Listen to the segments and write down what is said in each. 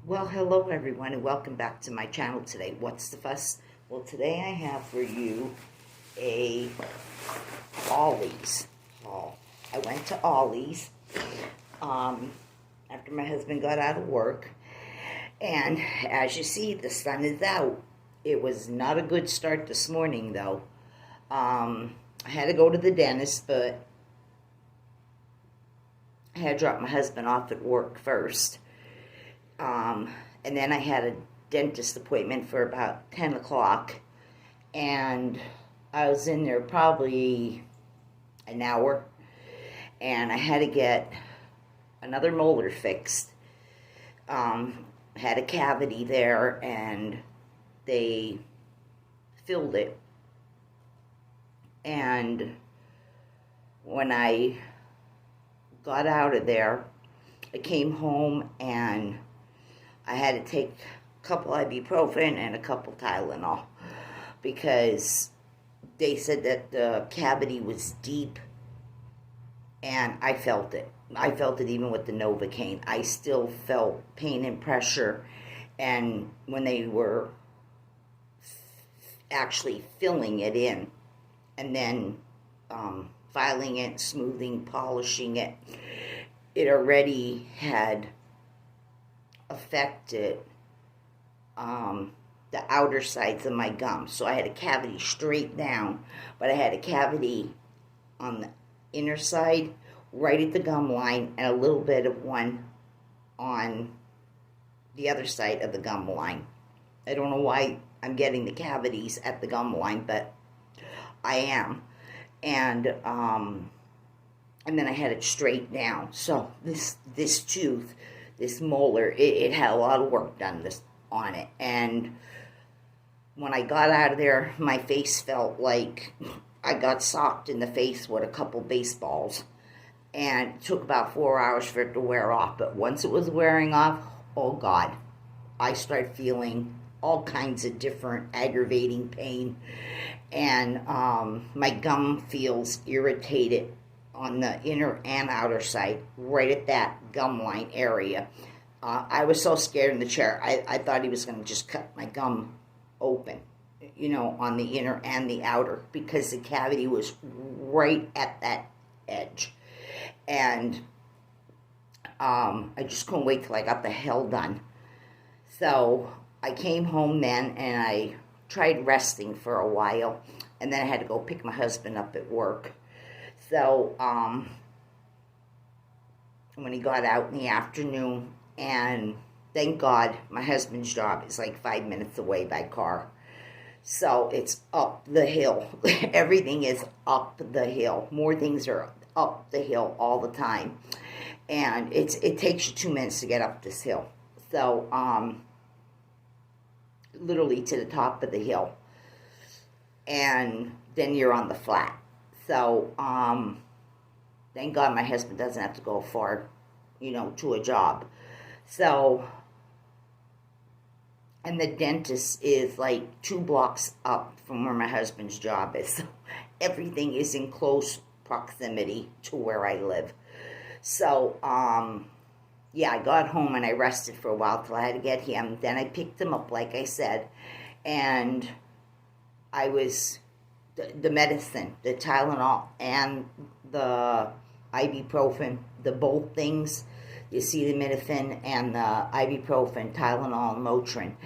Well, hello everyone, and welcome back to my channel today. What's the fuss? Well, today I have for you a Ollie's haul. I went to Ollie's after my husband got out of work, and as you see, the sun is out. It was not a good start this morning, though. I had to go to the dentist, but I had to drop my husband off at work first. And then I had a dentist appointment for about 10 o'clock, and I was in there probably an hour, and I had to get another molar fixed. Had a cavity there, and they filled it, and when I got out of there, I came home and I had to take a couple ibuprofen and a couple Tylenol because they said that the cavity was deep, and I felt it. I felt it even with the Novocaine. I still felt pain and pressure, and when they were actually filling it in and then filing it, smoothing, polishing it, it already had affected the outer sides of my gums. So I had a cavity straight down, but I had a cavity on the inner side, right at the gum line, and a little bit of one on the other side of the gum line. I don't know why I'm getting the cavities at the gum line, but I am. And then I had it straight down. So this tooth, this molar, it had a lot of work done on it. And when I got out of there, my face felt like I got socked in the face with a couple baseballs. And it took about 4 hours for it to wear off. But once it was wearing off, oh God, I started feeling all kinds of different aggravating pain. And my gum feels irritated on the inner and outer side, right at that gum line area. I was so scared in the chair, I thought he was going to just cut my gum open, on the inner and the outer, because the cavity was right at that edge. And I just couldn't wait till I got the hell done. So I came home then, and I tried resting for a while, and then I had to go pick my husband up at work. So, when he got out in the afternoon, and thank God my husband's job is like 5 minutes away by car. So it's up the hill. Everything is up the hill. More things are up the hill all the time. And it takes you 2 minutes to get up this hill. So, literally to the top of the hill. And then you're on the flat. So, thank God my husband doesn't have to go far, to a job. So, and the dentist is like 2 blocks up from where my husband's job is. So, everything is in close proximity to where I live. So, yeah, I got home and I rested for a while till I had to get him. Then I picked him up, like I said, and the medicine, the Tylenol and the ibuprofen, the both things, the acetaminophen and the ibuprofen, Tylenol and Motrin,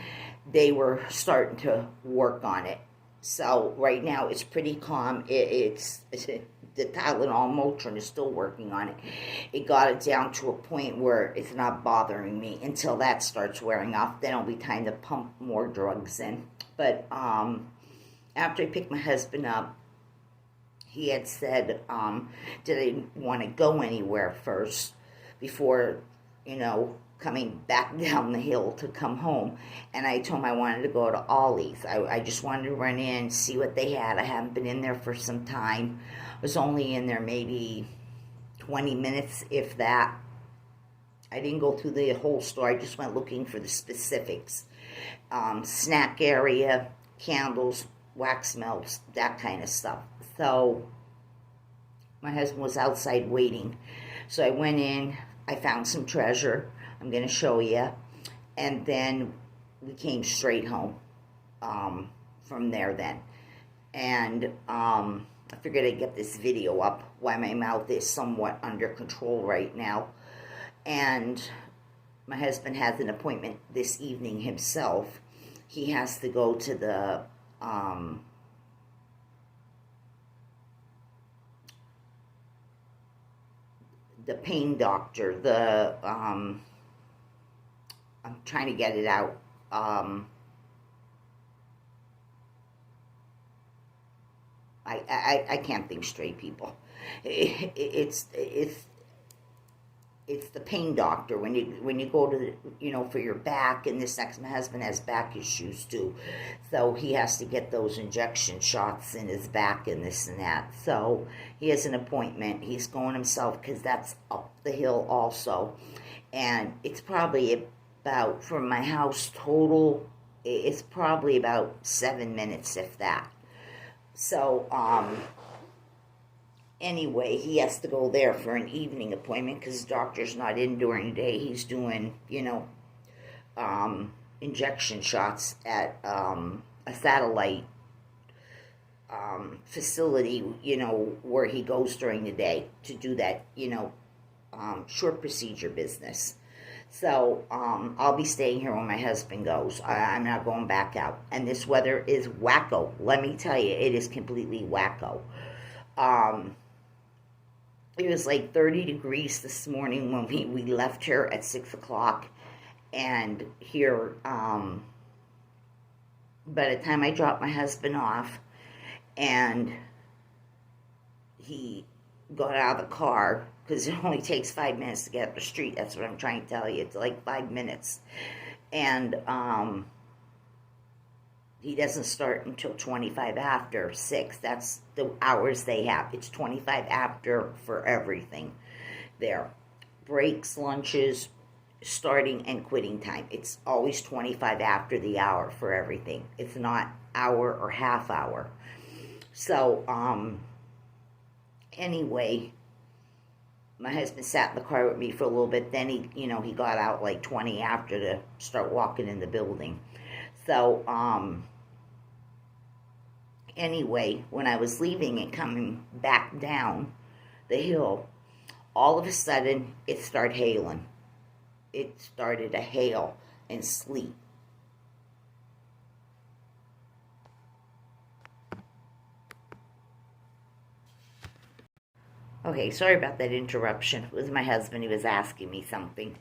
they were starting to work on it. So right now it's pretty calm. It's the Tylenol Motrin is still working on it. It got it down to a point where it's not bothering me. Until that starts wearing off, then it'll be time to pump more drugs in. But after I picked my husband up, he had said, did I want to go anywhere first before, coming back down the hill to come home. And I told him I wanted to go to Ollie's. I just wanted to run in, see what they had. I haven't been in there for some time. I was only in there maybe 20 minutes, if that. I didn't go through the whole store. I just went looking for the specifics. Snack area, candles, wax melts, that kind of stuff. So my husband was outside waiting. So I went in, I found some treasure I'm going to show you, And then we came straight home from there then. And I figured I'd get this video up while my mouth is somewhat under control right now. And my husband has an appointment this evening himself. He has to go to the pain doctor. I'm trying to get it out. I can't think straight, people. It's the pain doctor when you go to for your back, and my husband has back issues too, so he has to get those injection shots in his back and this and that. So he has an appointment. He's going himself because that's up the hill also, and it's probably about, from my house total, it's probably about 7 minutes, if that. So anyway, he has to go there for an evening appointment because the doctor's not in during the day. He's doing, injection shots at a satellite facility, where he goes during the day to do that, short procedure business. So I'll be staying here when my husband goes. I'm not going back out. And this weather is wacko. Let me tell you, it is completely wacko. It was like 30 degrees this morning when we left here at 6 o'clock. And here, by the time I dropped my husband off and he got out of the car, because it only takes 5 minutes to get up the street. That's what I'm trying to tell you. It's like 5 minutes. And he doesn't start until 25 after 6. That's the hours they have. It's 25 after for everything there. Breaks, lunches, starting and quitting time. It's always 25 after the hour for everything. It's not hour or half hour. So, anyway, my husband sat in the car with me for a little bit. Then he got out like 20 after to start walking in the building. So, anyway, when I was leaving and coming back down the hill, all of a sudden it started hailing. It started to hail and sleet. Okay, sorry about that interruption. It was my husband. He was asking me something.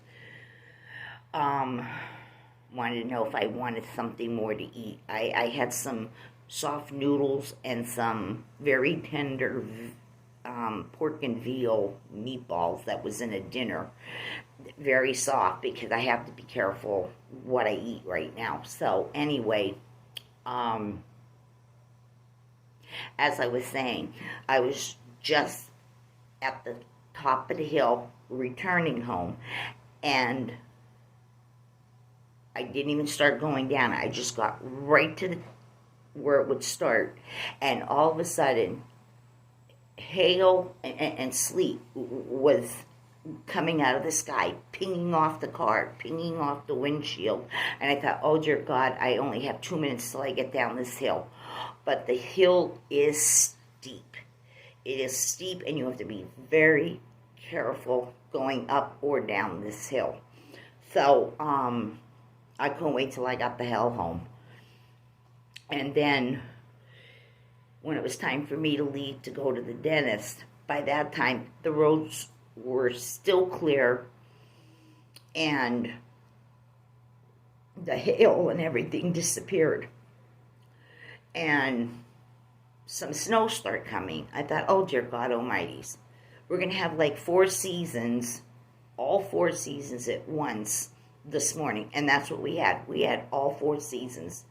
Wanted to know if I wanted something more to eat. I had some soft noodles and some very tender pork and veal meatballs that was in a dinner. Very soft because I have to be careful what I eat right now. So anyway, as I was saying, I was just at the top of the hill returning home, and I didn't even start going down. I just got right to where it would start, and all of a sudden hail and sleet was coming out of the sky, pinging off the car, pinging off the windshield. And I thought, oh dear God, I only have 2 minutes till I get down this hill. But the hill is steep. It is steep, and you have to be very careful going up or down this hill. So, I couldn't wait till I got the hell home. And then, when it was time for me to leave to go to the dentist, by that time, the roads were still clear, and the hail and everything disappeared. And some snow started coming. I thought, oh dear God almighties, we're going to have like 4 seasons, all 4 seasons at once this morning. And that's what we had. We had all 4 seasons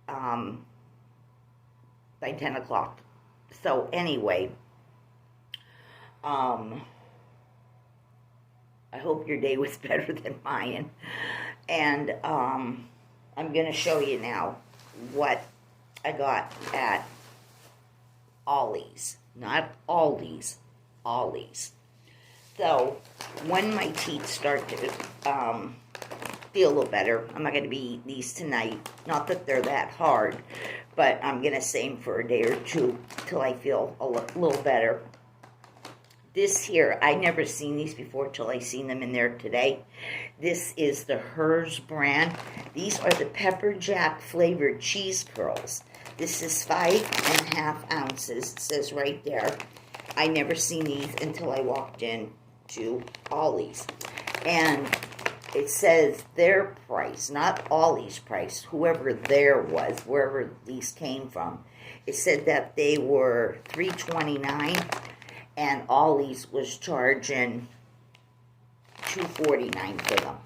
by 10 o'clock. So anyway, I hope your day was better than mine. And I'm going to show you now what I got at Ollie's. Not Aldi's, Ollie's. So, when my teeth start to feel a little better, I'm not going to be eating these tonight. Not that they're that hard, but I'm going to save them for a day or two till I feel a little better. This here, I never seen these before till I seen them in there today. This is the Hers brand. These are the pepper jack flavored cheese curls. This is 5.5 ounces. It says right there. I never seen these until I walked in to Ollie's. And it says their price, not Ollie's price, whoever there was, wherever these came from. It said that they were $3.29 and Ollie's was charging $2.49 for them.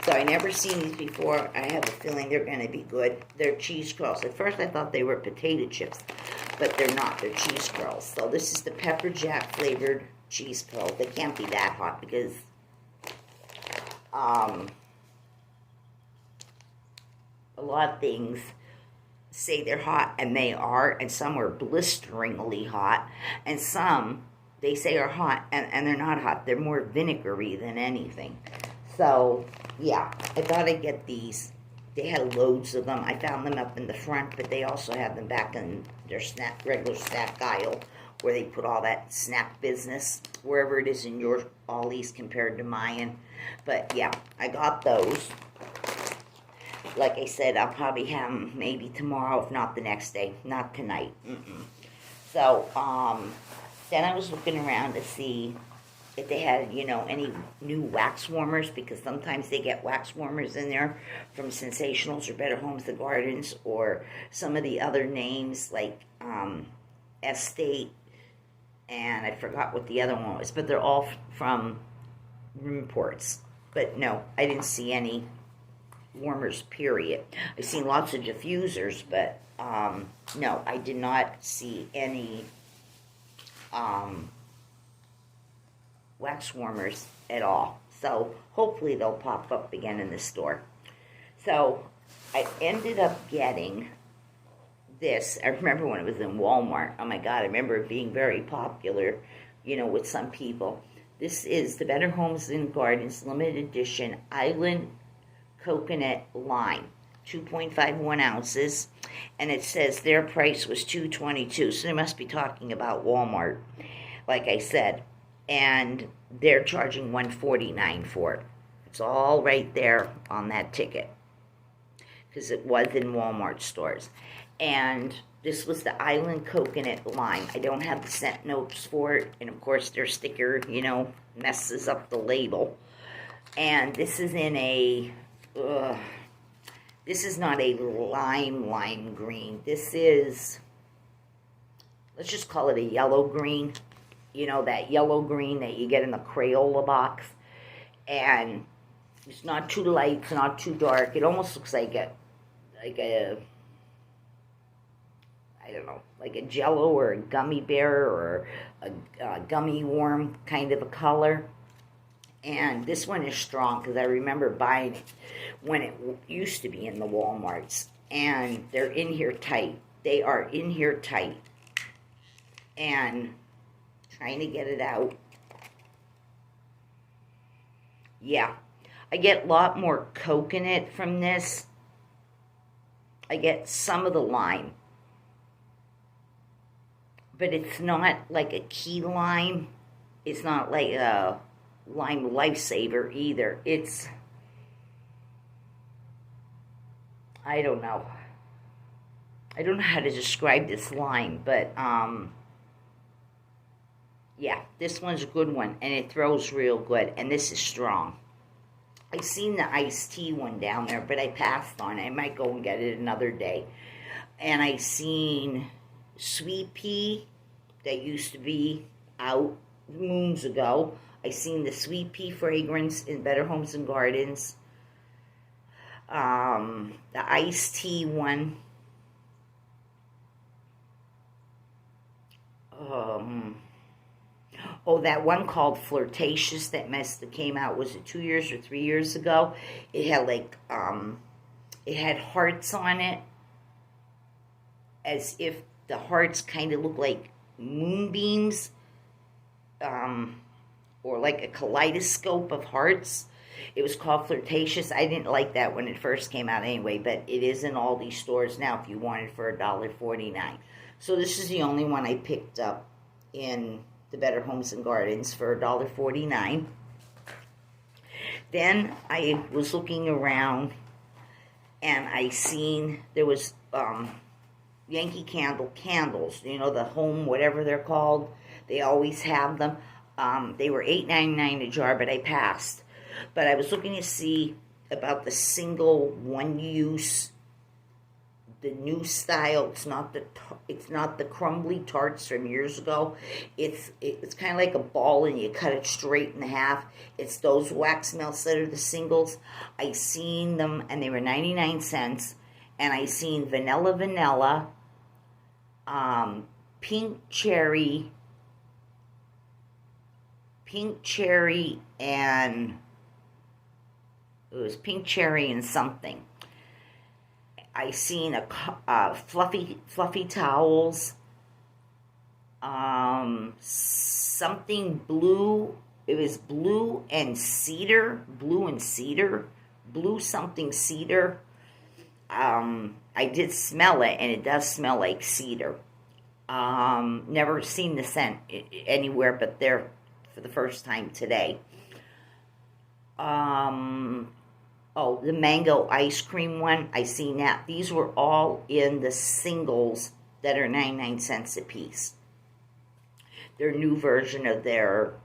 So I never seen these before. I have a feeling they're going to be good. They're cheese curls. At first I thought they were potato chips, but they're not. They're cheese curls. So this is the pepper jack flavored cheese curls. They can't be that hot because a lot of things say they're hot, and they are, and some are blisteringly hot, and some they say are hot, and they're not hot. They're more vinegary than anything. So, yeah, I thought I'd get these. They had loads of them. I found them up in the front, but they also have them back in their regular snack aisle where they put all that snack business, wherever it is in your Ollie's compared to mine. But, yeah, I got those. Like I said, I'll probably have them maybe tomorrow, if not the next day. Not tonight. So, then I was looking around to see if they had, any new wax warmers, because sometimes they get wax warmers in there from Sensationals or Better Homes and Gardens, or some of the other names like Estate, and I forgot what the other one was, but they're all from Imports. But no, I didn't see any warmers, period. I've seen lots of diffusers, but no, I did not see any wax warmers at all. So hopefully they'll pop up again in the store. So I ended up getting this. I remember when it was in Walmart. Oh my God, I remember it being very popular, with some people. This is the Better Homes and Gardens limited edition Island Coconut Lime, 2.51 ounces, and it says their price was $2.22. So they must be talking about Walmart, like I said. And they're charging $1.49 for it. It's all right there on that ticket, because it was in Walmart stores. And this was the Island Coconut Lime. I don't have the scent notes for it, and of course their sticker, messes up the label. And this is in a, this is not a lime green. This is, let's just call it a yellow green. That yellow green that you get in the Crayola box. And it's not too light, it's not too dark. It almost looks like a I don't know, like a Jello or a gummy bear or a gummy worm kind of a color. And this one is strong because I remember buying it when it used to be in the Walmarts. And they're in here tight. They are in here tight. And trying to get it out. Yeah. I get a lot more coconut from this. I get some of the lime. But it's not like a key lime. It's not like a lime lifesaver either. It's, I don't know. I don't know how to describe this lime, but yeah, this one's a good one, and it throws real good, and this is strong. I seen the iced tea one down there, but I passed on it. I might go and get it another day. And I seen sweet pea that used to be out moons ago. I seen the sweet pea fragrance in Better Homes and Gardens. The iced tea one. Oh, that one called Flirtatious that came out, was it 2 years or 3 years ago? It had like, it had hearts on it, as if the hearts kind of look like moonbeams, or like a kaleidoscope of hearts. It was called Flirtatious. I didn't like that when it first came out anyway, but it is in all these stores now if you want it for $1.49. So this is the only one I picked up in the Better Homes and Gardens for $1.49. Then I was looking around and I seen there was Yankee Candle candles, you know, the home, whatever they're called. They always have them. They were $8.99 a jar, but I passed. But I was looking to see about the single one-use, the new style. It's not the crumbly tarts from years ago. It's kind of like a ball, and you cut it straight in half. It's those wax melts that are the singles. I seen them, and they were 99 cents. And I seen vanilla, pink cherry, and it was pink cherry and something. I seen a fluffy towels, something blue. It was blue something cedar. I did smell it, and it does smell like cedar. Never seen the scent anywhere but there for the first time today. Oh, the mango ice cream one, I seen that. These were all in the singles that are 99 cents a piece. Their new version of their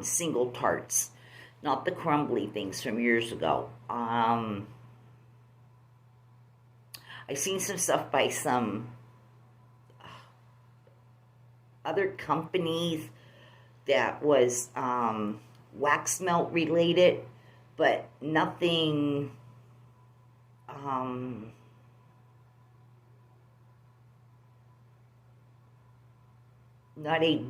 single tarts, not the crumbly things from years ago. I seen some stuff by some other companies that was wax melt related, but nothing not a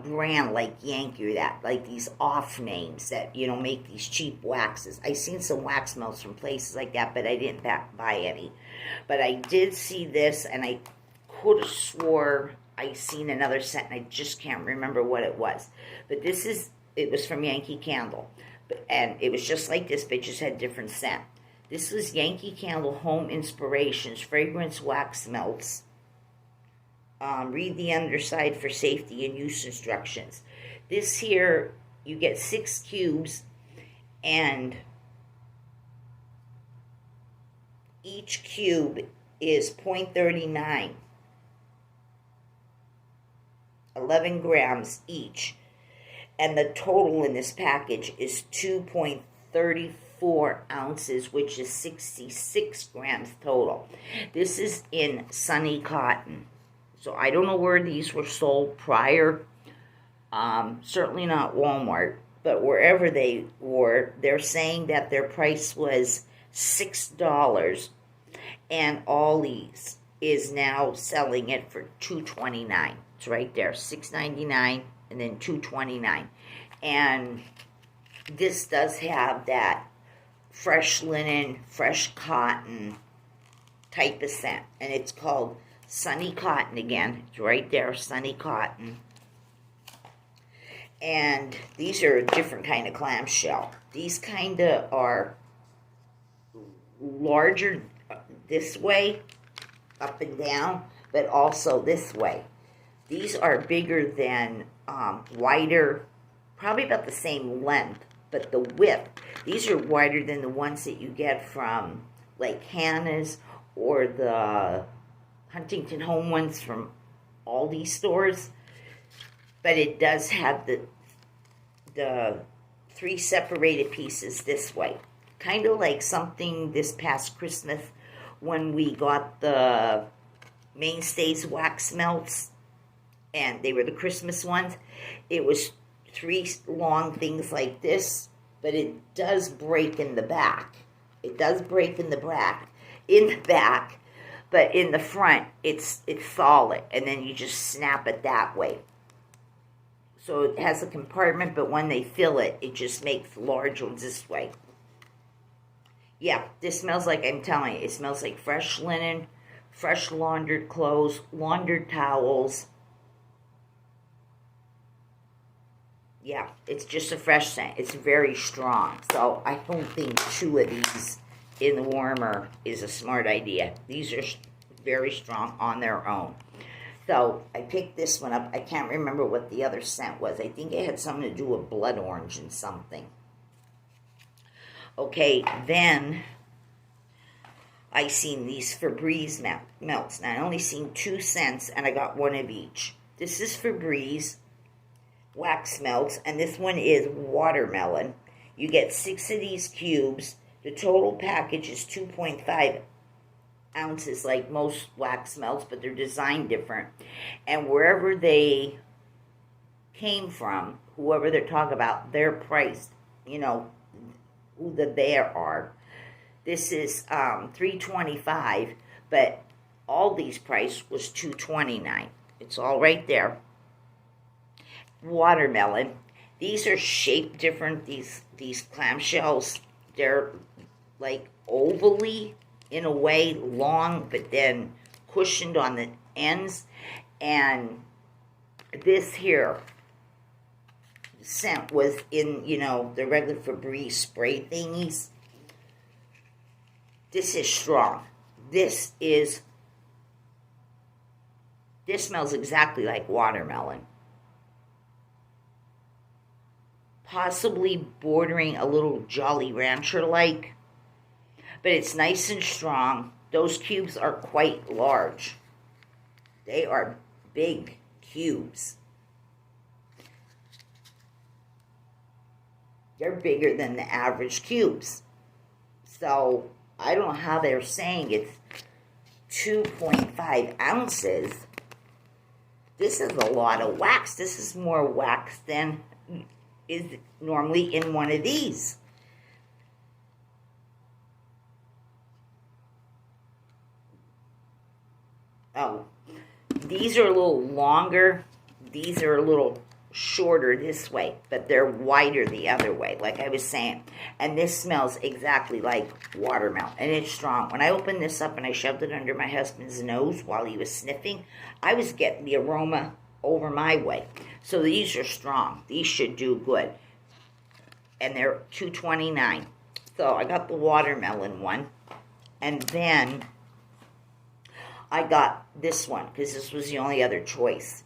brand like Yankee or that, like these off names that, you know, make these cheap waxes. I seen some wax melts from places like that, but I didn't buy any. But I did see this, and I could have swore I seen another scent, and I just can't remember what it was. But it was from Yankee Candle. And it was just like this, but it just had different scent. This was Yankee Candle Home Inspirations Fragrance Wax Melts. Read the underside for safety and use instructions. This here, you get 6 cubes, and each cube is 0.39. 11 grams each. And the total in this package is 2.34 ounces, which is 66 grams total. This is in Sunny Cotton. So I don't know where these were sold prior. Certainly not Walmart. But wherever they were, they're saying that their price was $6. And Ollie's is now selling it for $2.29. It's right there, $6.99. And then $2.29, and this does have that fresh linen, fresh cotton type of scent, and it's called Sunny Cotton again. It's right there, Sunny Cotton. And these are a different kind of clamshell. These kind of are larger this way, up and down, but also this way. These are bigger than wider, probably about the same length, but the width. These are wider than the ones that you get from like Hannah's or the Huntington Home ones from all these stores. But it does have the 3 separated pieces this way. Kind of like something this past Christmas when we got the Mainstays wax melts. And they were the Christmas ones. It was 3 long things like this, but it does break in the back. It does break in the back, but in the front, it's solid, and then you just snap it that way. So it has a compartment, but when they fill it, it just makes large ones this way. Yeah, this smells like, I'm telling you, it smells like fresh linen, fresh laundered clothes, laundered towels. Yeah, it's just a fresh scent. It's very strong. So I don't think 2 of these in the warmer is a smart idea. These are very strong on their own. So I picked this one up. I can't remember what the other scent was. I think it had something to do with blood orange and something. Okay, then I seen these Febreze melts. Now I only seen 2 scents, and I got 1 of each. This is Febreze wax melts, and this one is watermelon. You get 6 of these cubes. The total package is 2.5 ounces, like most wax melts, but they're designed different. And wherever they came from, whoever they're talking about, they're priced, you know, who the they are. This is $3.25, but Aldi's price was $2.29. It's all right there. Watermelon. These are shaped different. These clamshells, they're like ovally in a way, long, but then cushioned on the ends. And this here scent was in, you know, the regular Febreze spray thingies. This is strong. This smells exactly like watermelon. Possibly bordering a little Jolly Rancher-like. But it's nice and strong. Those cubes are quite large. They are big cubes. They're bigger than the average cubes. So I don't know how they're saying it's 2.5 ounces. This is a lot of wax. This is more wax than is normally in one of these. Oh, these are a little longer. These are a little shorter this way, but they're wider the other way, like I was saying. And this smells exactly like watermelon, and it's strong. When I opened this up and I shoved it under my husband's nose while he was sniffing, I was getting the aroma over my way. So these are strong. These should do good. And they're $2.29. So I got the watermelon one. And then I got this one, because this was the only other choice.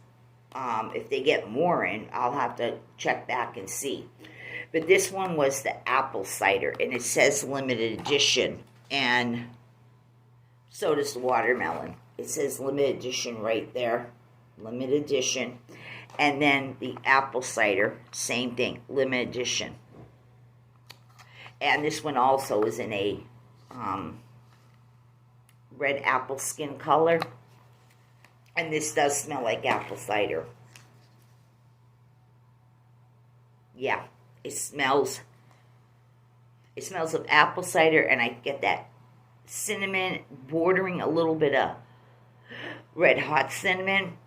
If they get more in, I'll have to check back and see. But this one was the apple cider, and it says limited edition. And so does the watermelon. It says limited edition right there. Limited edition. And then the apple cider, same thing, limited edition. And this one also is in a red apple skin color. And this does smell like apple cider. Yeah, it smells of apple cider, and I get that cinnamon bordering a little bit of red hot cinnamon.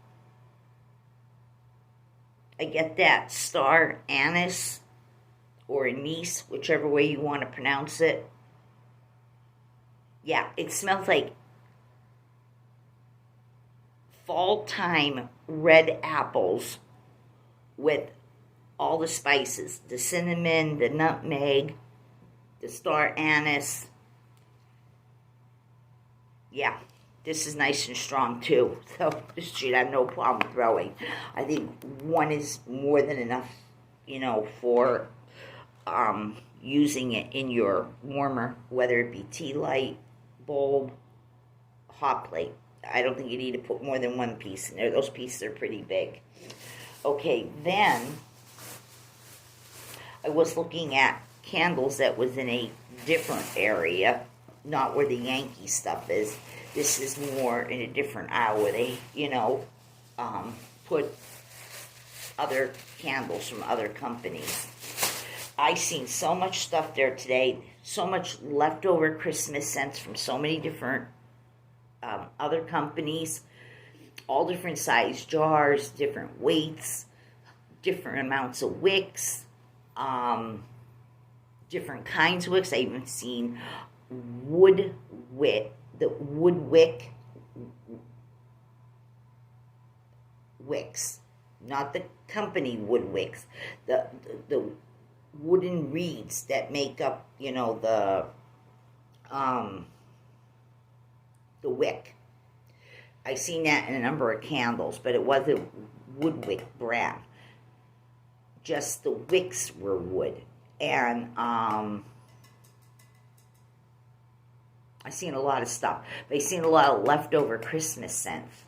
I get that star anise or anise, whichever way you want to pronounce it. Yeah, it smells like fall time red apples with all the spices. The cinnamon, the nutmeg, the star anise. Yeah, this is nice and strong too. So this should have no problem throwing. I think one is more than enough, you know, for using it in your warmer, whether it be tea light, bulb, hot plate. I don't think you need to put more than one piece in there. Those pieces are pretty big. Okay, then I was looking at candles that was in a different area, not where the Yankee stuff is. This is more in a different aisle where they, you know, put other candles from other companies. I seen so much stuff there today, so much leftover Christmas scents from so many different other companies, all different size jars, different weights, different amounts of wicks, different kinds of wicks. I even seen wood wick wicks. not the company wood wicks, the wooden reeds that make up, the wick. I seen that in a number of candles, but it wasn't wood wick brand. Just the wicks were wood. And I seen a lot of stuff. But I seen a lot of leftover Christmas scents.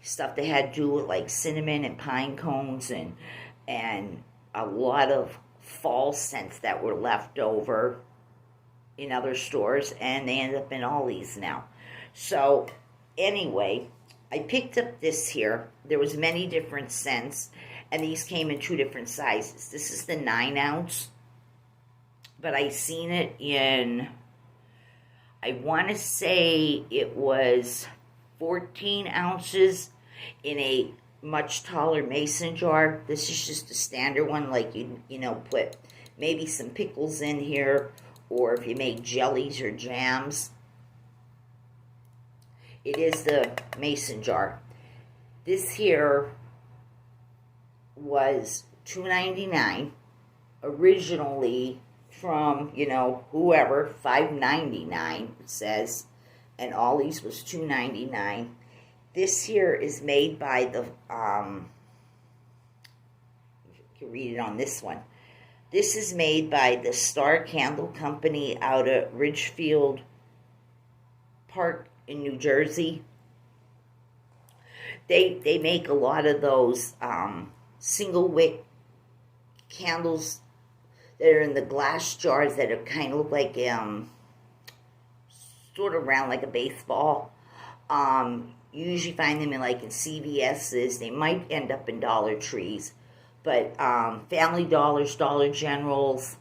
Stuff they had to do with like cinnamon and pine cones and a lot of fall scents that were left over in other stores, and they end up in Ollie's now. So anyway, I picked up this here. There was many different scents, and these came in 2 different sizes. This is the 9 ounce, but I seen it in, I want to say it was 14 ounces in a much taller mason jar. This is just a standard one, like you put maybe some pickles in here, or if you make jellies or jams. It is the mason jar. This here was $2.99 originally from, whoever, $5.99 it says, and Ollie's was $2.99. This here is made by the, you can read it on this one. This is made by the Star Candle Company out of Ridgefield Park in New Jersey. They make a lot of those single wick candles that are in the glass jars that are kind of like sort of round like a baseball. You usually find them in CVS's. They might end up in Dollar Trees, but Family Dollars, Dollar Generals,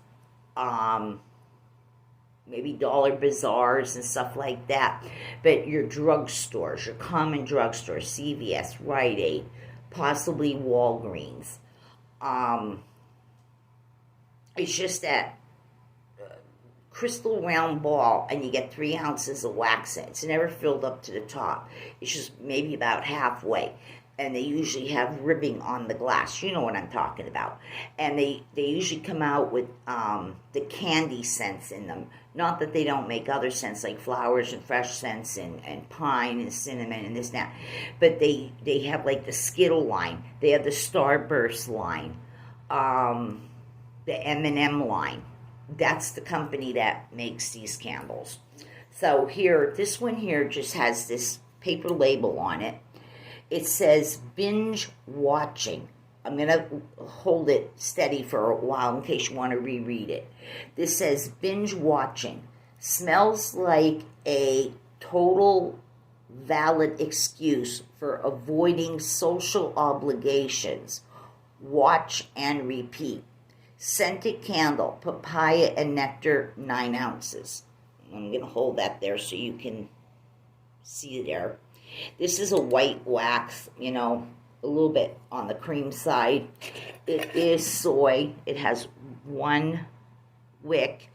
maybe Dollar Bazaars and stuff like that. But your drugstores, your common drugstores, CVS, Rite Aid, possibly Walgreens. It's just that crystal round ball, and you get 3 ounces of wax in it. It's never filled up to the top. It's just maybe about halfway. And they usually have ribbing on the glass. You know what I'm talking about. And they usually come out with the candy scents in them. Not that they don't make other scents like flowers and fresh scents and pine and cinnamon and this and that. But they have like the Skittle line. They have the Starburst line. The M&M line. That's the company that makes these candles. So here, this one here just has this paper label on it. It says binge watching. I'm going to hold it steady for a while in case you want to reread it. This says binge watching. Smells like a total valid excuse for avoiding social obligations. Watch and repeat. Scented candle, papaya and nectar, 9 ounces. I'm going to hold that there so you can see there. This is a white wax, a little bit on the cream side. It is soy. It has 1 wick.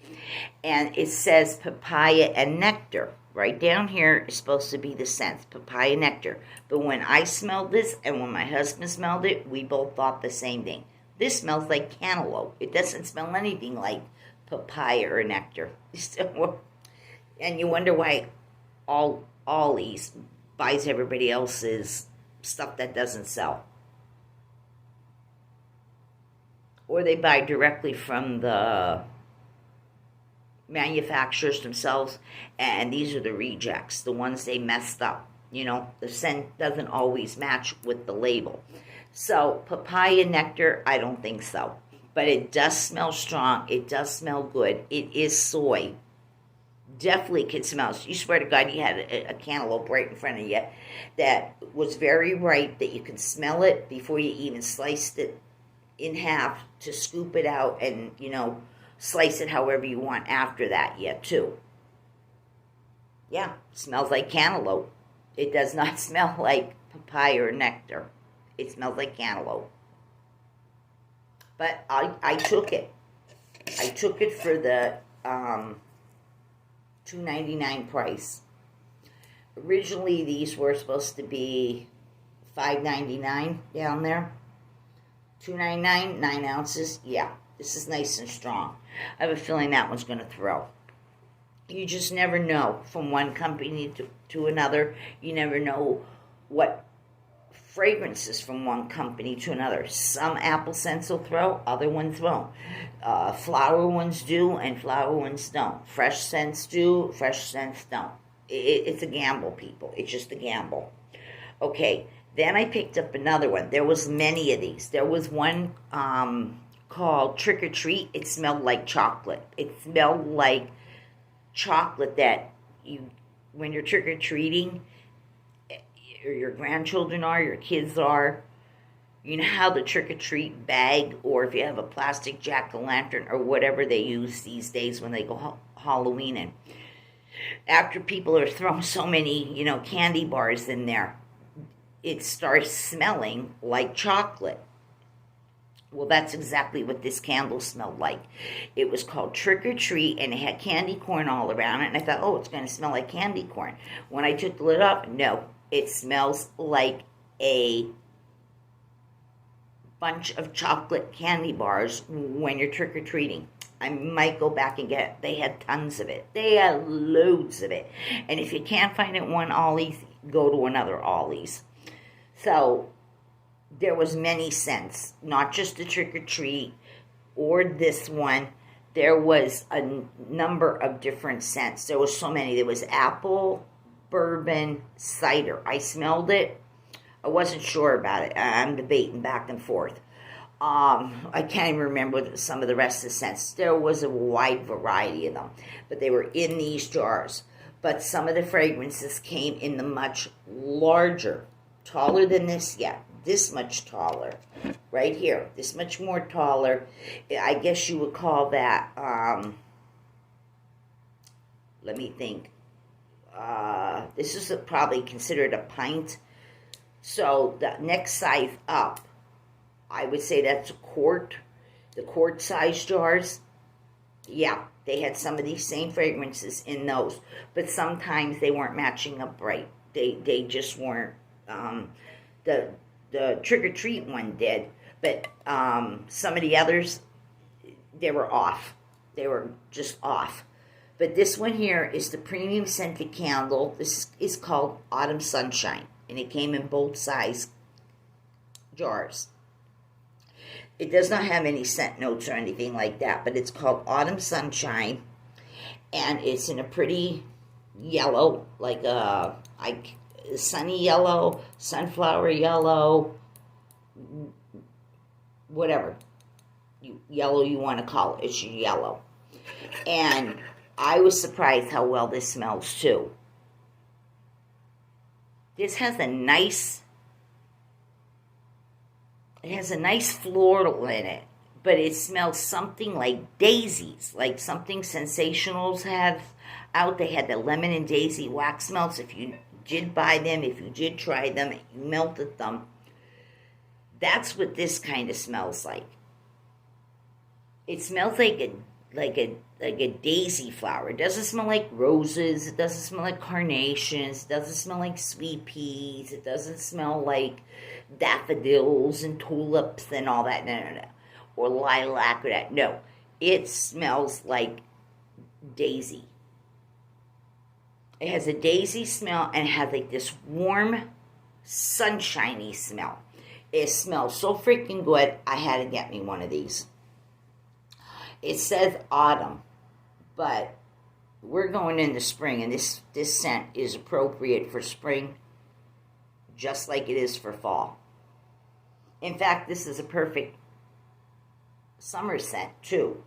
And it says papaya and nectar. Right down here is supposed to be the scent, papaya nectar. But when I smelled this and when my husband smelled it, we both thought the same thing. This smells like cantaloupe. It doesn't smell anything like papaya or nectar. And you wonder why Ollie's buys everybody else's stuff that doesn't sell. Or they buy directly from the manufacturers themselves, and these are the rejects, the ones they messed up. The scent doesn't always match with the label. So, papaya nectar, I don't think so. But it does smell strong. It does smell good. It is soy. Definitely can smell. You swear to God you had a cantaloupe right in front of you that was very ripe, that you can smell it before you even sliced it in half to scoop it out and, slice it however you want after that yet, too. Yeah, it smells like cantaloupe. It does not smell like papaya or nectar. It smells like cantaloupe. But I took it. I took it for the $2.99 price. Originally, these were supposed to be $5.99 down there. $2.99, 9 ounces. Yeah, this is nice and strong. I have a feeling that one's going to throw. You just never know from one company to another. You never know what fragrances from one company to another. Some apple scents will throw, other ones won't. Flower ones do, and flower ones don't. Fresh scents do, fresh scents don't. It's a gamble, people. It's just a gamble. Okay, then I picked up another one. There was many of these. There was one called Trick or Treat. It smelled like chocolate. It smelled like chocolate that you, when you're trick or treating, or your grandchildren are, your kids are, you know how the trick-or-treat bag, or if you have a plastic jack-o'-lantern or whatever they use these days when they go Halloween in. After people are throwing so many, candy bars in there, it starts smelling like chocolate. Well, that's exactly what this candle smelled like. It was called Trick or Treat, and it had candy corn all around it, and I thought, oh, it's going to smell like candy corn. When I took the lid off, no. It smells like a bunch of chocolate candy bars when you're trick-or-treating. I might go back and get it. They had tons of it. They had loads of it. And if you can't find it one Ollie's, go to another Ollie's. So there was many scents, not just the trick-or-treat or this one. There was a number of different scents. There was so many. There was apple, bourbon, cider. I smelled it. I wasn't sure about it. I'm debating back and forth. I can't even remember some of the rest of the scents. There was a wide variety of them, but they were in these jars. But some of the fragrances came in the much larger, taller than this, this much taller, right here, this much more taller. I guess you would call that, let me think. This is probably considered a pint. So the next size up, I would say that's a quart. The quart size jars, yeah, they had some of these same fragrances in those, but sometimes they weren't matching up right. They just weren't. The Trick or Treat one did, but some of the others, they were off. They were just off. But this one here is the premium scented candle. This is called Autumn Sunshine, and it came in both size jars. It does not have any scent notes or anything like that, but it's called Autumn Sunshine, and it's in a pretty yellow, like a sunny yellow, sunflower yellow, whatever yellow you want to call it. It's yellow. And I was surprised how well this smells too. This has a nice floral in it, but it smells something like daisies, like something Sensationals have out. They had the lemon and daisy wax melts. If you did buy them, if you did try them, you melted them. That's what this kind of smells like. It smells like a daisy flower. It doesn't smell like roses. It doesn't smell like carnations. It doesn't smell like sweet peas. It doesn't smell like daffodils and tulips and all that. No. Or lilac or that. No. It smells like daisy. It has a daisy smell and it has like this warm, sunshiny smell. It smells so freaking good, I had to get me one of these. It says autumn, but we're going into spring, and this scent is appropriate for spring, just like it is for fall. In fact, this is a perfect summer scent, too.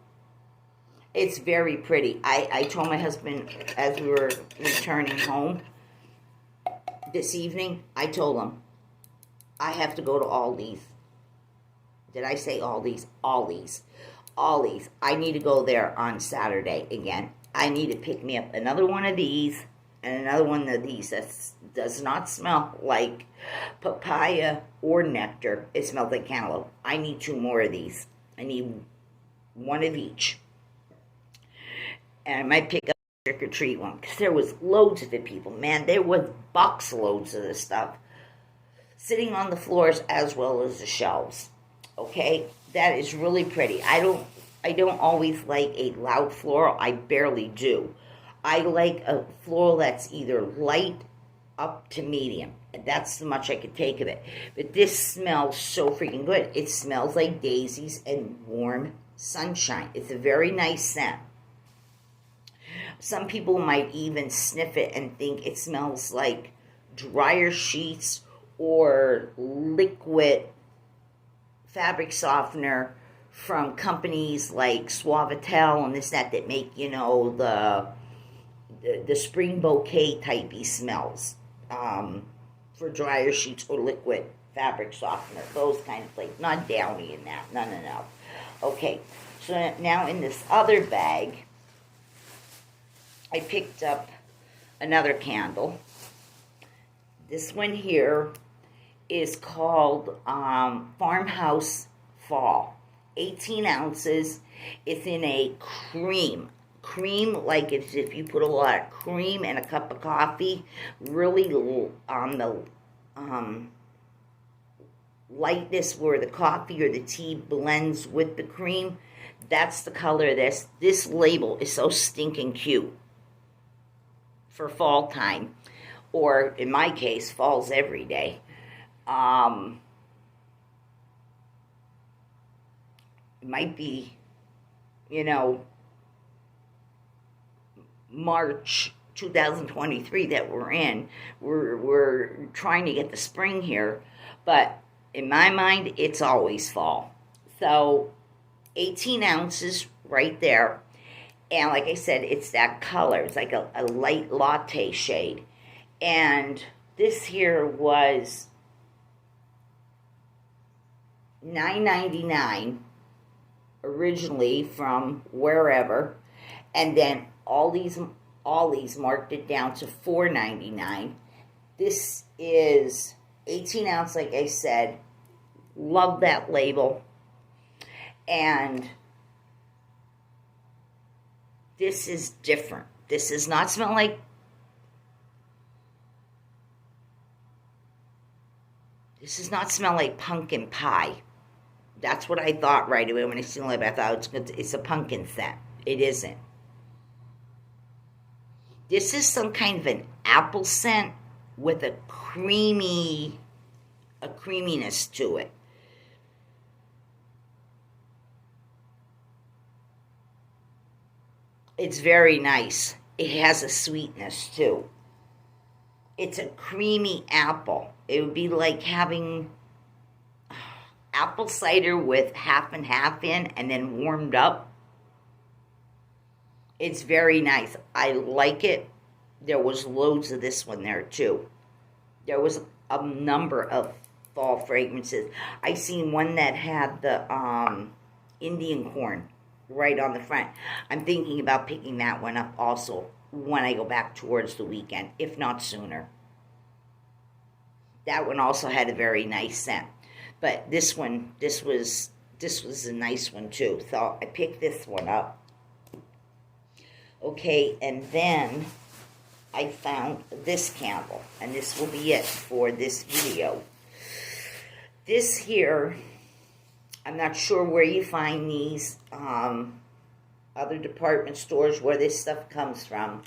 It's very pretty. I told my husband as we were returning home this evening, I told him, I have to go to Aldi's. Did I say Aldi's? Ollie's. I need to go there on Saturday again. I need to pick me up another one of these and another one of these that does not smell like papaya or nectar. It smells like cantaloupe. I need 2 more of these. I need one of each. And I might pick up a Trick or Treat one because there was loads of it, people. Man, there was box loads of this stuff sitting on the floors as well as the shelves. Okay, that is really pretty. I don't always like a loud floral. I barely do. I like a floral that's either light up to medium. That's the much I could take of it. But this smells so freaking good. It smells like daisies and warm sunshine. It's a very nice scent. Some people might even sniff it and think it smells like dryer sheets or liquid fabric softener from companies like Suavitel and this that make, you know, the spring bouquet typey smells for dryer sheets or liquid fabric softener, those kind of things. Not Downy in that. No. Okay, so now in this other bag, I picked up another candle. This one here is called Farmhouse Fall. 18 ounces. It's in a cream. Cream, like it's if you put a lot of cream in a cup of coffee, really on the lightness where the coffee or the tea blends with the cream. That's the color of this. This label is so stinking cute for fall time, or in my case, fall's every day. It might be, you know, March 2023 that we're in. We're trying to get the spring here, but in my mind, it's always fall. So 18 ounces right there. And like I said, it's that color. It's like a light latte shade. And this here was $9.99 originally from wherever. And then Ollie's marked it down to $4.99. This is 18 ounce, like I said. Love that label. And this is different. This does not smell like... This does not smell like pumpkin pie. That's what I thought right away when I seen it. I thought it's a pumpkin scent. It isn't. This is some kind of an apple scent with a creaminess to it. It's very nice. It has a sweetness too. It's a creamy apple. It would be like having apple cider with half and half in and then warmed up. It's very nice. I like it. There was loads of this one there too. There was a number of fall fragrances. I seen one that had the Indian corn right on the front. I'm thinking about picking that one up also when I go back towards the weekend, if not sooner. That one also had a very nice scent. But this was a nice one too. So I picked this one up. Okay, and then I found this candle, and this will be it for this video. This here, I'm not sure where you find these other department stores where this stuff comes from,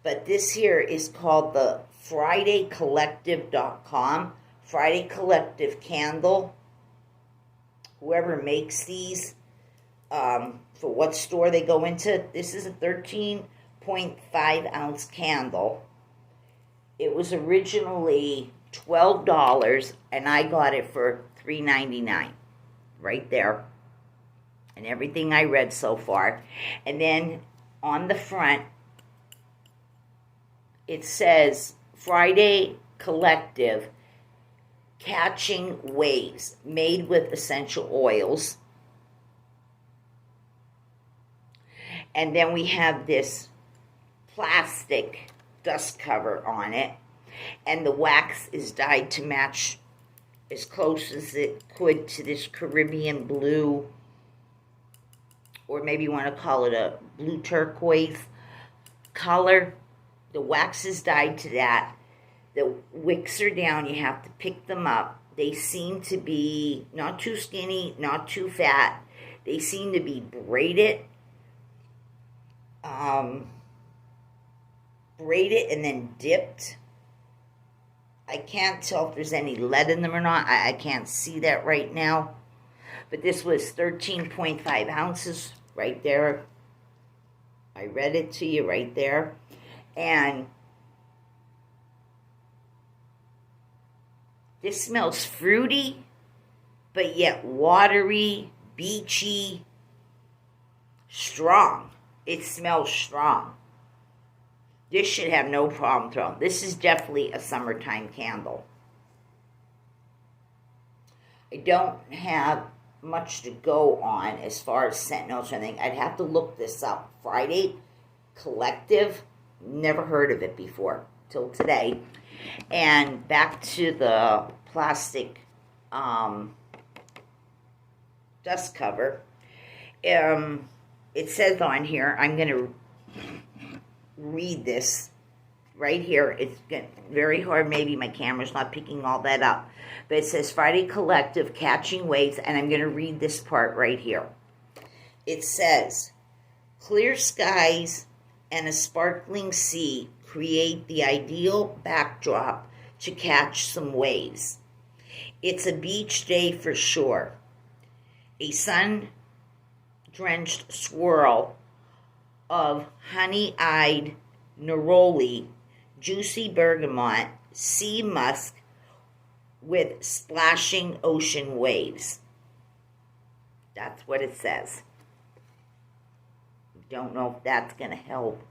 but this here is called the FridayCollective.com. Friday Collective candle. Whoever makes these, for what store they go into, this is a 13.5 ounce candle. It was originally $12, and I got it for $3.99. Right there. And everything I read so far. And then on the front, it says Friday Collective Catching Waves, made with essential oils. And then we have this plastic dust cover on it. And the wax is dyed to match as close as it could to this Caribbean blue, or maybe you want to call it a blue turquoise color. The wax is dyed to that. The wicks are down. You have to pick them up. They seem to be not too skinny, not too fat. They seem to be braided, braided and then dipped. I can't tell if there's any lead in them or not. I can't see that right now. But this was 13.5 ounces right there. I read it to you right there. And this smells fruity, but yet watery, beachy, strong. It smells strong. This should have no problem throwing. This is definitely a summertime candle. I don't have much to go on as far as scent notes or anything. I'd have to look this up. Friday Collective, never heard of it before till today. And back to the plastic dust cover. It says on here, I'm going to read this right here. It's very hard. Maybe my camera's not picking all that up. But it says Friday Collective Catching Waves, and I'm going to read this part right here. It says, clear skies and a sparkling sea create the ideal backdrop to catch some waves. It's a beach day for sure. A sun-drenched swirl of honey-eyed neroli, juicy bergamot, sea musk with splashing ocean waves. That's what it says. Don't know if that's going to help.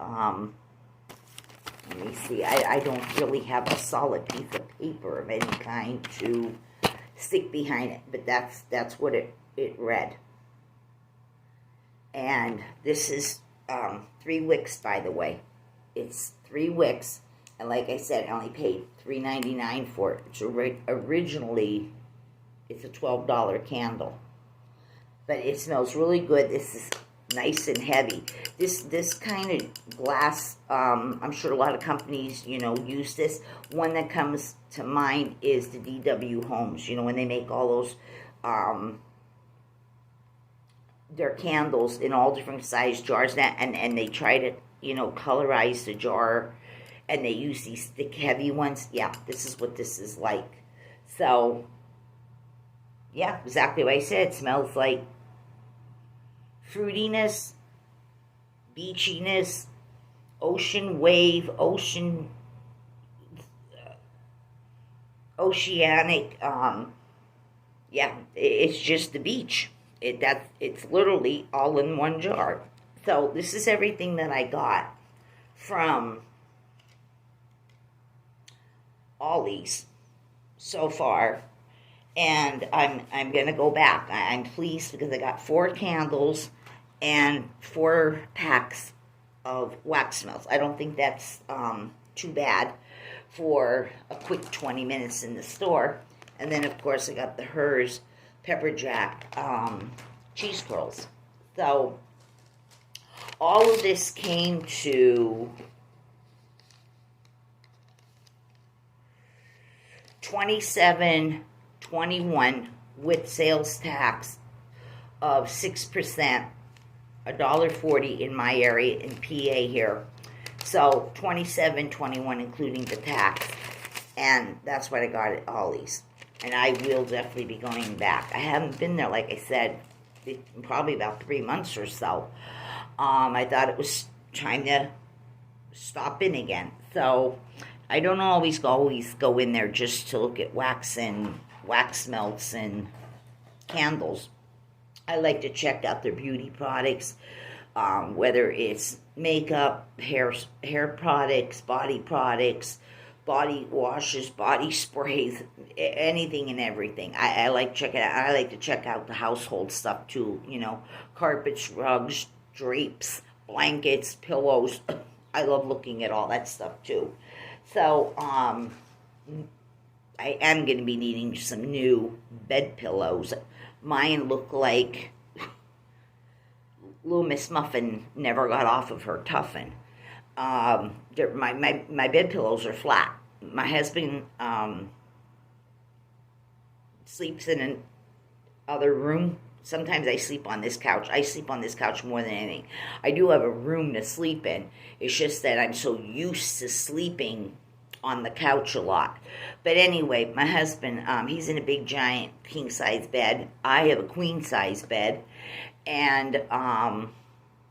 Let me see. I don't really have a solid piece of paper of any kind to stick behind it, but that's what it read. And this is 3 wicks, by the way. It's 3 wicks, and like I said, I only paid $3.99 for it. It's originally, it's a $12 candle, but it smells really good. This is nice and heavy. This kind of glass, I'm sure a lot of companies, use this. One that comes to mind is the DW Homes. When they make all those, their candles in all different size jars, and they try to, colorize the jar, and they use these thick, heavy ones. Yeah, this is what this is like. So, yeah, exactly what I said. It smells like fruitiness, beachiness, ocean wave, oceanic, yeah, it's just the beach. It's literally all in one jar. So this is everything that I got from Ollie's so far. And I'm going to go back. I'm pleased because I got 4 candles and 4 packs of wax melts. I don't think that's too bad for a quick 20 minutes in the store. And then, of course, I got the Hers Pepper Jack cheese curls. So all of this came to $27.21 with sales tax of 6%, $1.40 in my area in PA here. So $27.21 including the tax, and that's what I got at Ollie's. And I will definitely be going back. I haven't been there, like I said, probably about 3 months or so. I thought it was time to stop in again. So I don't always go in there just to look at wax melts and candles. I like to check out their beauty products, whether it's makeup, hair products, body washes, body sprays, anything and everything. I like to check out the household stuff too. Carpets, rugs, drapes, blankets, pillows. I love looking at all that stuff too. So, I am going to be needing some new bed pillows. Mine look like little Miss Muffin never got off of her tuffin. My bed pillows are flat. My husband sleeps in another room. Sometimes I sleep on this couch. I sleep on this couch more than anything. I do have a room to sleep in. It's just that I'm so used to sleeping on the couch a lot. But anyway, my husband, he's in a big giant king size bed. I have a queen size bed. And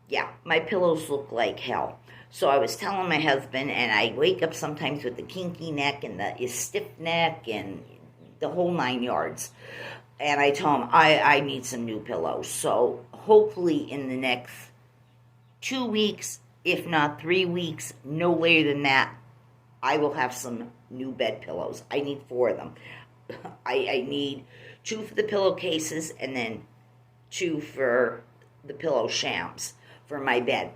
yeah, my pillows look like hell. So I was telling my husband, and I wake up sometimes with the kinky neck and the stiff neck and the whole 9 yards. And I told him I need some new pillows. So hopefully in the next 2 weeks, if not 3 weeks, no later than that, I will have some new bed pillows. I need 4 of them. I need 2 for the pillowcases and then 2 for the pillow shams for my bed.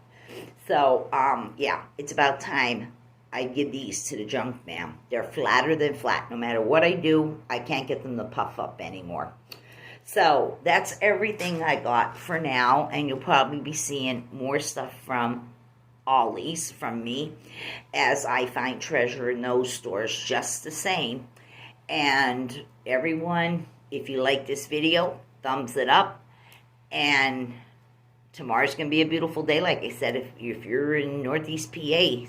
So, yeah, it's about time I give these to the junk man. They're flatter than flat. No matter what I do, I can't get them to puff up anymore. So, that's everything I got for now. And you'll probably be seeing more stuff from Ollie's from me as I find treasure in those stores just the same. And everyone, if you like this video, thumbs it up. And tomorrow's going to be a beautiful day. Like I said, if you're in Northeast PA,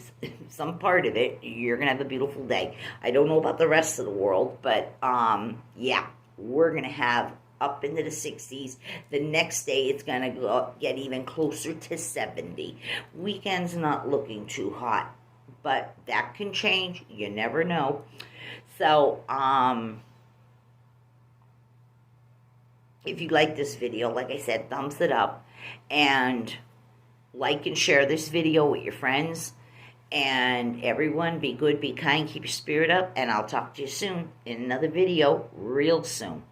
some part of it, you're going to have a beautiful day. I don't know about the rest of the world, but yeah, we're going to have up into the 60s. The next day, it's going to get even closer to 70. Weekend's not looking too hot, but that can change. You never know. So, if you like this video, like I said, thumbs it up. And like and share this video with your friends. And everyone, be good, be kind, keep your spirit up. And I'll talk to you soon in another video real soon.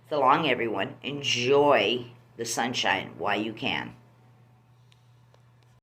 So long, everyone. Enjoy the sunshine while you can.